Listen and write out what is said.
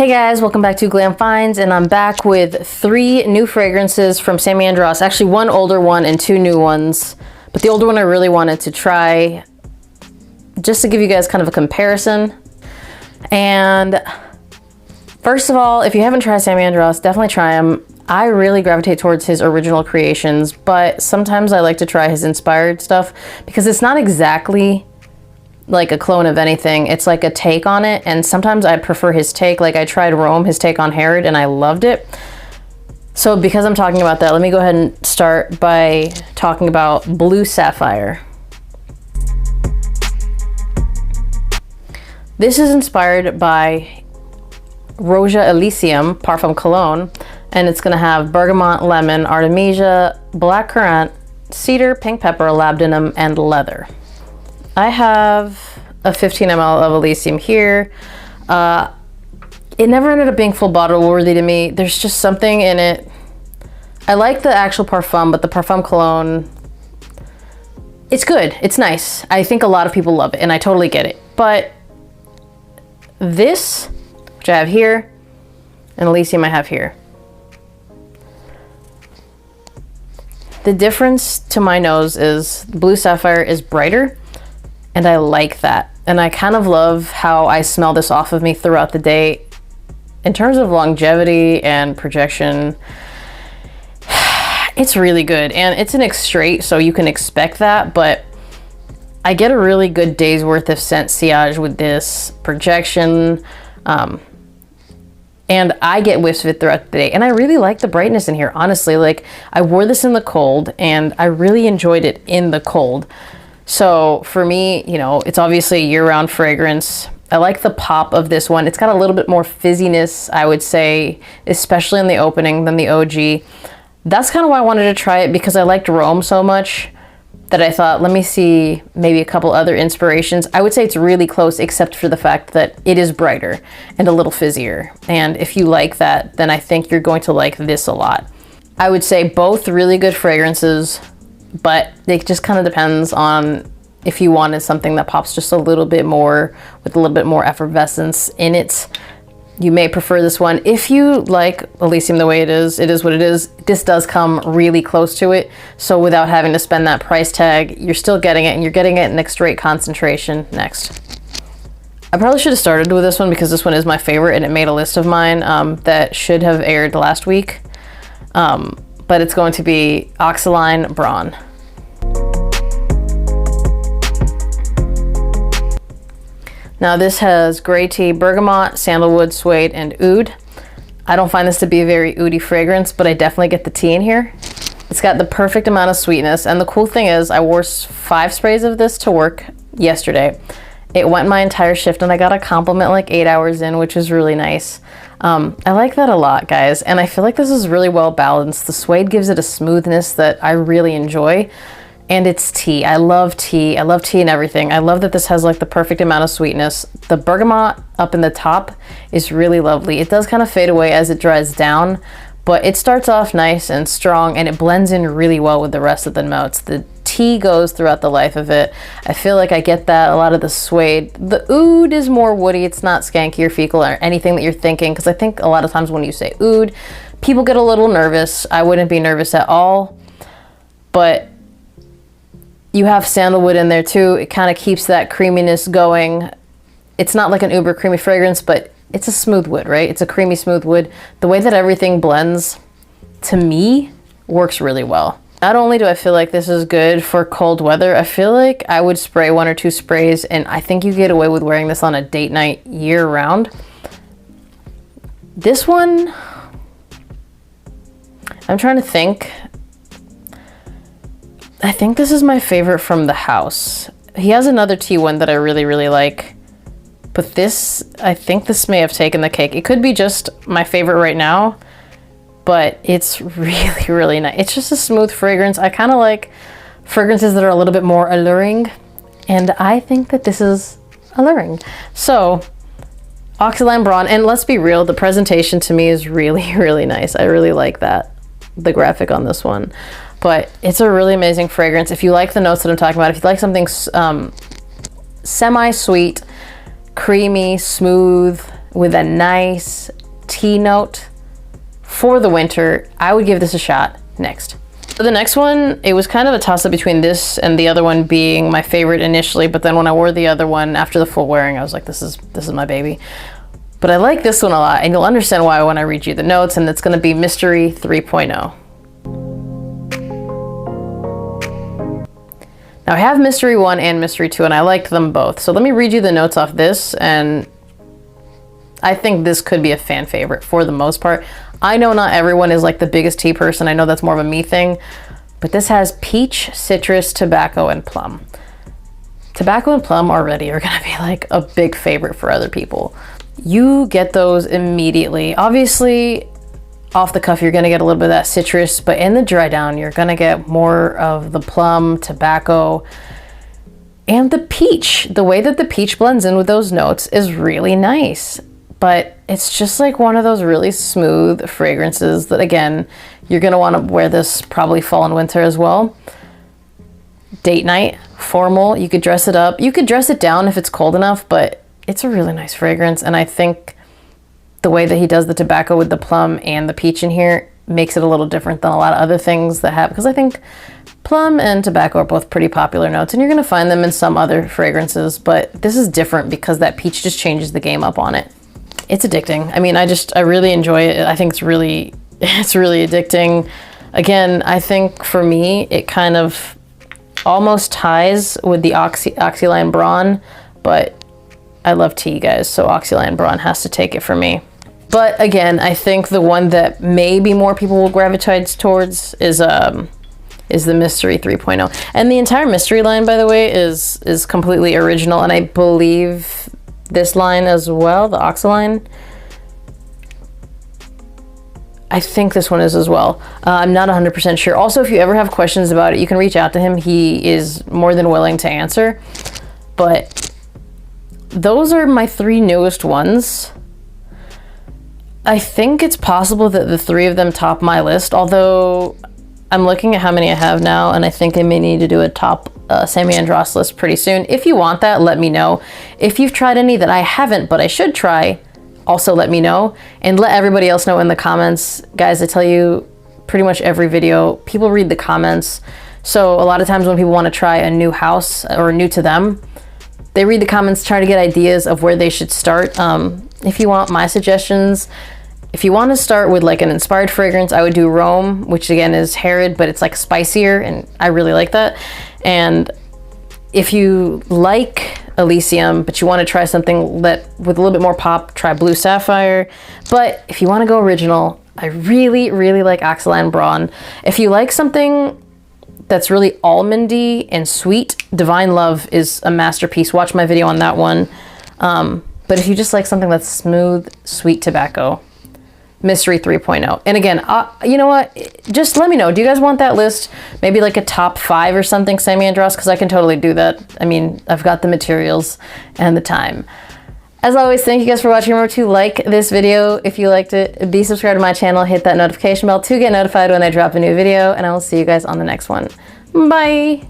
Hey guys, welcome back to Glam Finds, and I'm back with 3 new fragrances from Samy Andraus. Actually, 1 older one and 2 new ones. But the older one I really wanted to try just to give you guys kind of a comparison. And first of all, if you haven't tried Samy Andraus, definitely try him. I really gravitate towards his original creations, but sometimes I like to try his inspired stuff because it's not exactly like a clone of anything. It's like a take on it, and sometimes I prefer his take. Like I tried Rome, his take on Herod, and I loved it. So because I'm talking about that, let me go ahead and start by talking about Blue Sapphire. This is inspired by Roja Elysium Parfum Cologne, and it's going to have bergamot, lemon, artemisia, black currant, cedar, pink pepper, labdanum, and leather. I have a 15 ml of Elysium here. It never ended up being full bottle worthy to me. There's just something in it. I like the actual parfum, but the Parfum Cologne, it's good. It's nice. I think a lot of people love it, and I totally get it. But this, which I have here, and Elysium I have here. The difference to my nose is Blue Sapphire is brighter, and I like that. And I kind of love how I smell this off of me throughout the day. In terms of longevity and projection, it's really good. And it's an extrait, so you can expect that, but I get a really good day's worth of scent sillage with this projection. And I get whiffs of it throughout the day. And I really like the brightness in here, honestly. Like, I wore this in the cold, and I really enjoyed it in the cold. So for me, you know, it's obviously a year-round fragrance. I like the pop of this one. It's got a little bit more fizziness, I would say, especially in the opening than the OG. That's kind of why I wanted to try it, because I liked Rome so much that I thought, let me see maybe a couple other inspirations. I would say it's really close, except for the fact that it is brighter and a little fizzier. And if you like that, then I think you're going to like this a lot. I would say both really good fragrances, but it just kind of depends on if you wanted something that pops just a little bit more, with a little bit more effervescence in it. You may prefer this one. If you like Elysium the way it is what it is. This does come really close to it. So without having to spend that price tag, you're still getting it, and you're getting it in straight concentration. Next. I probably should have started with this one because this one is my favorite, and it made a list of mine that should have aired last week. But it's going to be Oxaline Brawn. Now this has gray tea, bergamot, sandalwood, suede, and oud. I don't find this to be a very oudy fragrance, but I definitely get the tea in here. It's got the perfect amount of sweetness, and the cool thing is I wore 5 sprays of this to work yesterday. It went my entire shift, and I got a compliment like 8 hours in, which was really nice. I like that a lot, guys, and I feel like this is really well balanced. The suede gives it a smoothness that I really enjoy, and it's tea. I love tea. I love tea and everything. I love that this has like the perfect amount of sweetness. The bergamot up in the top is really lovely. It does kind of fade away as it dries down, but it starts off nice and strong, and it blends in really well with the rest of the notes. The tea goes throughout the life of it. I feel like I get that a lot of the suede. The oud is more woody. It's not skanky or fecal or anything that you're thinking, because I think a lot of times when you say oud, people get a little nervous. I wouldn't be nervous at all, but you have sandalwood in there too. It kind of keeps that creaminess going. It's not like an uber creamy fragrance, but it's a smooth wood, right? It's a creamy smooth wood. The way that everything blends, to me, works really well. Not only do I feel like this is good for cold weather, I feel like I would spray 1 or 2 sprays, and I think you get away with wearing this on a date night year round. This one, I'm trying to think. I think this is my favorite from the house. He has another tea one that I really, really like, but this, I think this may have taken the cake. It could be just my favorite right now, but it's really, really nice. It's just a smooth fragrance. I kind of like fragrances that are a little bit more alluring, and I think that this is alluring. So, Oxaline Brawn, and let's be real, the presentation to me is really, really nice. I really like that, the graphic on this one. But it's a really amazing fragrance. If you like the notes that I'm talking about, if you like something semi-sweet, creamy, smooth, with a nice tea note for the winter. I would give this a shot next. So the next one, it was kind of a toss-up between this and the other one being my favorite initially, but then when I wore the other one after the full wearing, I was like, this is my baby. But I like this one a lot, and you'll understand why when I read you the notes, and it's gonna be Mystery 3.0. Now I have Mystery 1 and Mystery 2, and I liked them both. So let me read you the notes off this, and I think this could be a fan favorite for the most part. I know not everyone is like the biggest tea person. I know that's more of a me thing, but this has peach, citrus, tobacco, and plum. Tobacco and plum already are gonna be like a big favorite for other people. You get those immediately. Obviously, off the cuff, you're gonna get a little bit of that citrus, but in the dry down, you're gonna get more of the plum, tobacco, and the peach. The way that the peach blends in with those notes is really nice. But it's just like one of those really smooth fragrances that, again, you're gonna wanna wear this probably fall and winter as well. Date night, formal, you could dress it up. You could dress it down if it's cold enough, but it's a really nice fragrance. And I think the way that he does the tobacco with the plum and the peach in here makes it a little different than a lot of other things that have, because I think plum and tobacco are both pretty popular notes, and you're gonna find them in some other fragrances, but this is different because that peach just changes the game up on it. It's addicting. I mean, I really enjoy it. I think it's really addicting. Again, I think for me, it kind of almost ties with the Oxaline Brawn, but I love tea, guys, so Oxaline Brawn has to take it for me. But again, I think the one that maybe more people will gravitate towards is the Mystery 3.0. And the entire Mystery line, by the way, is completely original, and I believe this line as well, the Oxaline. I think this one is as well. I'm not 100% sure. Also, if you ever have questions about it, you can reach out to him. He is more than willing to answer. But those are my 3 newest ones. I think it's possible that the 3 of them top my list, although I'm looking at how many I have now, and I think I may need to do a top Samy Andraus list pretty soon. If you want that, let me know. If you've tried any that I haven't, but I should try, also let me know. And let everybody else know in the comments. Guys, I tell you, pretty much every video, people read the comments. So a lot of times when people want to try a new house or new to them, they read the comments, try to get ideas of where they should start. If you want my suggestions, if you want to start with like an inspired fragrance, I would do Rome, which again is Herod, but it's like spicier, and I really like that. And if you like Elysium, but you want to try something that with a little bit more pop, try Blue Sapphire. But if you want to go original, I really like Oxaline Brawn. If you like something that's really almondy and sweet, Divine Love is a masterpiece. Watch my video on that one. But if you just like something that's smooth, sweet tobacco, Mystery 3.0. And again, you know what? Just let me know. Do you guys want that list? Maybe like a top 5 or something, Samy Andraus? Because I can totally do that. I mean, I've got the materials and the time. As always, thank you guys for watching. Remember to like this video if you liked it. Be subscribed to my channel. Hit that notification bell to get notified when I drop a new video. And I will see you guys on the next one. Bye!